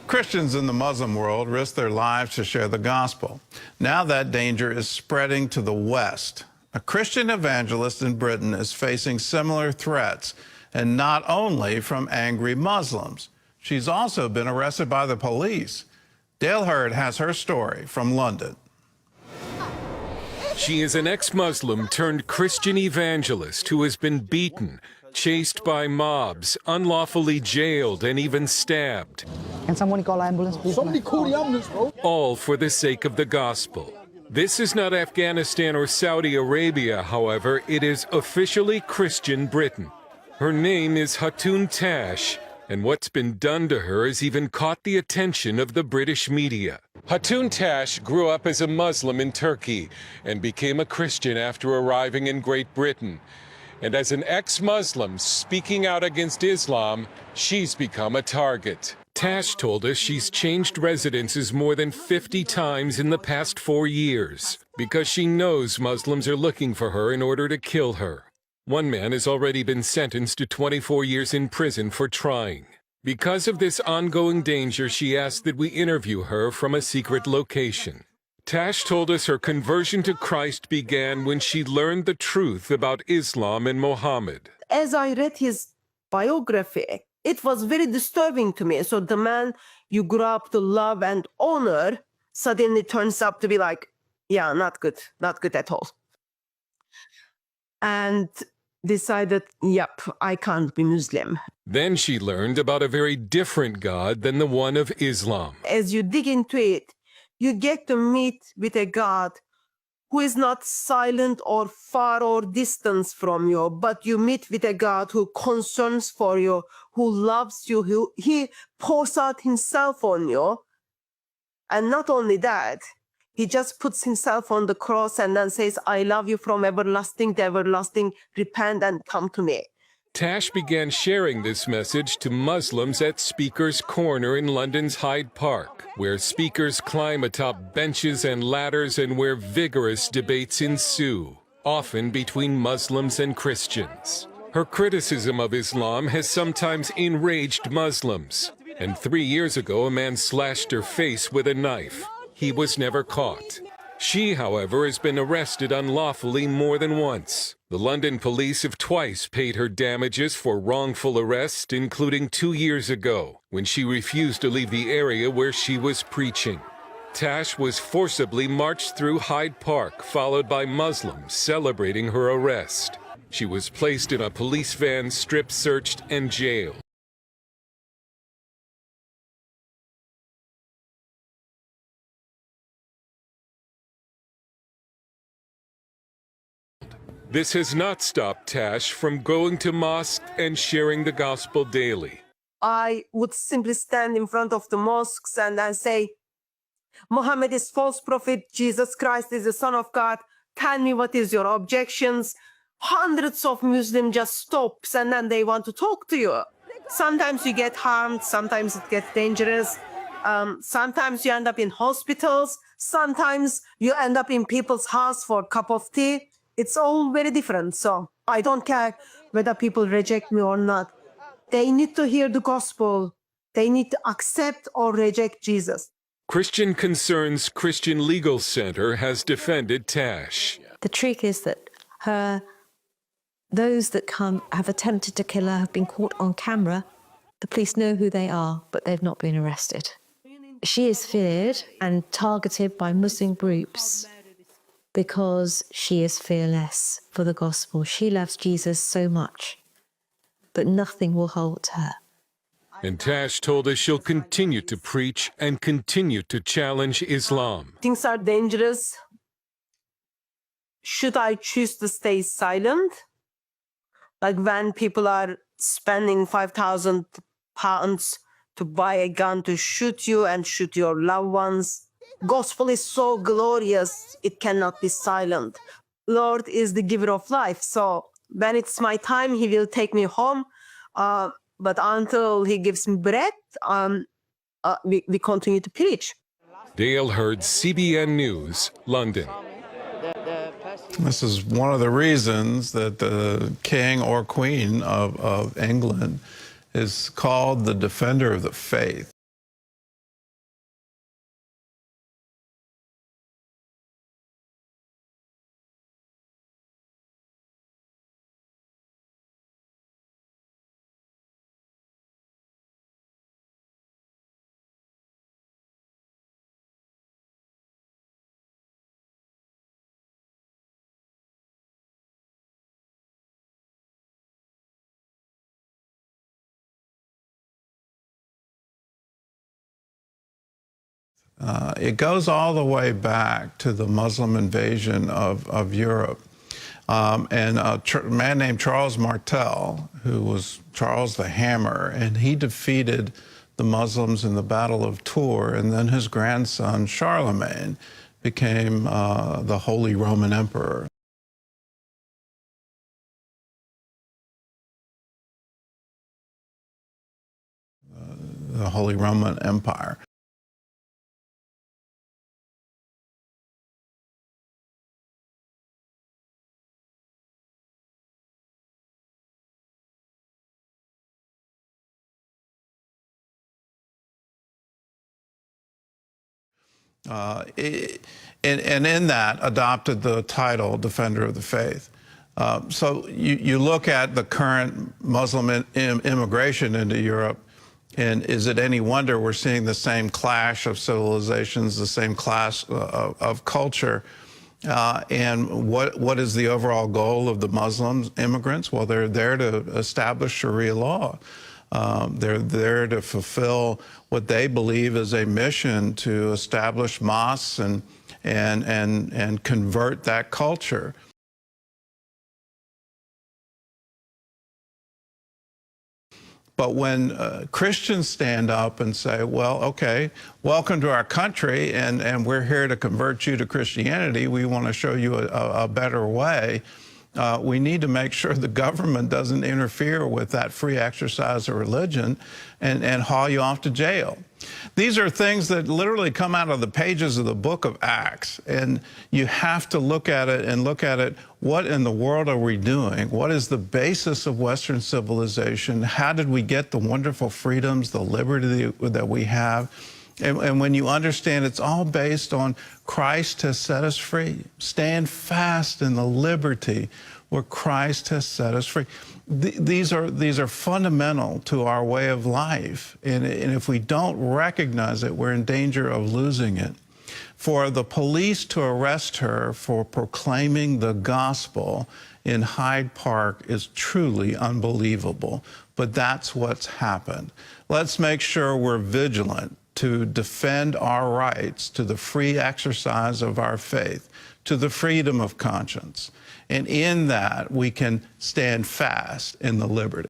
Christians in the Muslim world risk their lives to share the gospel. Now that danger is spreading to the West. A Christian evangelist in Britain is facing similar threats, and not only from angry Muslims. She's also been arrested by the police. Dale Hurd has her story from London. She is an ex-Muslim turned Christian evangelist who has been beaten, chased by mobs, unlawfully jailed, and even stabbed. Can somebody call ambulance, please? Somebody call the ambulance, bro. All for the sake of the gospel. This is not Afghanistan or Saudi Arabia, however. It is officially Christian Britain. Her name is Hatun Tash, and what's been done to her has even caught the attention of the British media. Hatun Tash grew up as a Muslim in Turkey and became a Christian after arriving in Great Britain. And as an ex-Muslim speaking out against Islam, she's become a target. Tash told us she's changed residences more than 50 times in the past 4 years because she knows Muslims are looking for her in order to kill her. One man has already been sentenced to 24 years in prison for trying. Because of this ongoing danger, she asked that we interview her from a secret location. Tash told us her conversion to Christ began when she learned the truth about Islam and Muhammad. As I read his biography, it was very disturbing to me. So the man you grew up to love and honor suddenly turns up to be like, yeah, not good at all. And decided, yep, I can't be Muslim. Then she learned about a very different God than the one of Islam. As you dig into it, you get to meet with a God who is not silent or far or distant from you, but you meet with a God who concerns for you, who loves you, he pours out himself on you. And not only that, he just puts himself on the cross and then says, I love you from everlasting to everlasting, repent and come to me. Tash began sharing this message to Muslims at Speaker's Corner in London's Hyde Park, where speakers climb atop benches and ladders and where vigorous debates ensue, often between Muslims and Christians. Her criticism of Islam has sometimes enraged Muslims, and 3 years ago a man slashed her face with a knife. He was never caught. She, however, has been arrested unlawfully more than once. The London police have twice paid her damages for wrongful arrest, including 2 years ago, when she refused to leave the area where she was preaching. Tash was forcibly marched through Hyde Park, followed by Muslims celebrating her arrest. She was placed in a police van, strip-searched, and jailed. This has not stopped Tash from going to mosque and sharing the gospel daily. I would simply stand in front of the mosques and then say, Muhammad is false prophet, Jesus Christ is the Son of God. Tell me what is your objections. Hundreds of Muslims just stops and then they want to talk to you. Sometimes you get harmed, sometimes it gets dangerous. Sometimes you end up in hospitals. Sometimes you end up in people's house for a cup of tea. It's all very different, so I don't care whether people reject me or not. They need to hear the gospel. They need to accept or reject Jesus. Christian Concerns Christian Legal Center has defended Tash. The truth is that those that have attempted to kill her have been caught on camera. The police know who they are, but they've not been arrested. She is feared and targeted by Muslim groups because she is fearless for the gospel. She loves Jesus so much, but nothing will halt her. And Tash told us she'll continue to preach and continue to challenge Islam. Things are dangerous. Should I choose to stay silent? Like when people are spending £5,000 to buy a gun to shoot you and shoot your loved ones. Gospel is so glorious, it cannot be silent. Lord is the giver of life, so when it's my time, he will take me home. But until he gives me breath, we continue to preach. Dale Hurd, CBN News, London. This is one of the reasons that the king or queen of England is called the defender of the faith. It goes all the way back to the Muslim invasion of Europe. And a man named Charles Martel, who was Charles the Hammer, and he defeated the Muslims in the Battle of Tours, and then his grandson, Charlemagne, became the Holy Roman Emperor. The Holy Roman Empire. And in that adopted the title Defender of the Faith. So you look at the current Muslim immigration into Europe, and is it any wonder we're seeing the same clash of civilizations, the same clash of culture? And what is the overall goal of the Muslim immigrants? Well, they're there to establish Sharia law. They're there to fulfill what they believe is a mission to establish mosques and convert that culture. But when Christians stand up and say, well, okay, welcome to our country, and we're here to convert you to Christianity, we want to show you a better way, we need to make sure the government doesn't interfere with that free exercise of religion and haul you off to jail. These are things that literally come out of the pages of the book of Acts, and you have to look at it and look at it, what in the world are we doing? What is the basis of Western civilization? How did we get the wonderful freedoms, the liberty that we have? And when you understand it's all based on Christ has set us free. Stand fast in the liberty where Christ has set us free. These are fundamental to our way of life. And if we don't recognize it, we're in danger of losing it. For the police to arrest her for proclaiming the gospel in Hyde Park is truly unbelievable. But that's what's happened. Let's make sure we're vigilant to defend our rights to the free exercise of our faith, to the freedom of conscience. And in that, we can stand fast in the liberty.